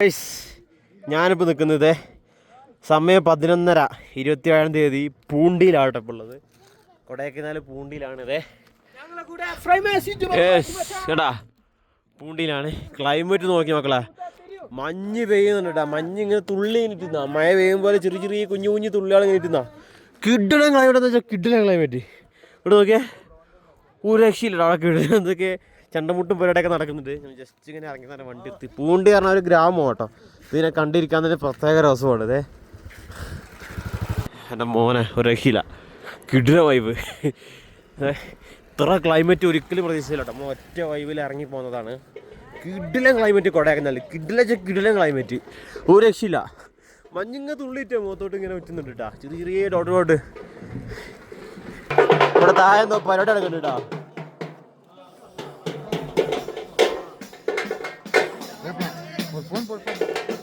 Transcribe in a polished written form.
Guys, ഞാനിപ്പോൾ നിൽക്കുന്നത് സമയം 11:30 27-ാം തീയതി പൂണ്ടിയിലാട്ടോ ഇപ്പോൾ ഉള്ളത്. കൊടൈക്കനാൽ പൂണ്ടിയിലാണിതേ. കേട്ടാ, പൂണ്ടിയിലാണ്. ക്ലൈമറ്റ് നോക്കി മക്കളെ, മഞ്ഞ് പെയ്യുന്നുണ്ട് കേട്ടോ. മഞ്ഞ് ഇങ്ങനെ തുള്ളി ഇട്ടിരുന്ന മഴ പെയ്യും പോലെ ചെറിയ ചെറിയ കുഞ്ഞു കുഞ്ഞു തുള്ളികൾ ഇങ്ങനെ ഇട്ടുന്ന കിഡിലൻ ക്ലൈമറ്റ് എന്ന് വെച്ചാൽ കിഡിലൻ ക്ലൈമറ്റ്. ഇവിടെ നോക്കിയേ, ഒരു രക്ഷയില്ല. അവിടെ കിഡിലൻ എന്തൊക്കെ ചണ്ടമുട്ടും പരിപാടിയൊക്കെ നടക്കുന്നുണ്ട്. ഞാൻ ജസ്റ്റ് ഇങ്ങനെ ഇറങ്ങി തന്നെ വണ്ടി എത്തി. പൂണ്ടി പറഞ്ഞ ഒരു ഗ്രാമം കേട്ടോ. ഇതിനെ കണ്ടിരിക്കാൻ തന്നെ പ്രത്യേക രസമാണ്. ഇതേ എൻ്റെ മോനെ, ഒരു രക്ഷയില്ല, കിഡില വൈബ്. ഇത്ര ക്ലൈമറ്റ് ഒരിക്കലും പ്രതീക്ഷിച്ചില്ല കേട്ടോ. നമ്മൾ ഒറ്റ വൈബിൽ ഇറങ്ങി പോകുന്നതാണ്. കിഡിലൻ ക്ലൈമറ്റ് കൊടൈക്കനാൽ, കിഡിലൻ ക്ലൈമറ്റ്, ഒരു രക്ഷയില്ല. മഞ്ഞിങ്ങ തുള്ളിയിട്ട് മുഖത്തോട്ട് ഇങ്ങനെ പറ്റുന്നുണ്ട് കേട്ടോ. ചെറിയ ചെറിയ ഡോട്ട്. ഇവിടെ താഴെ എന്തോ പരിപാടി നടക്കുന്നുണ്ട് കേട്ടോ. Por favor.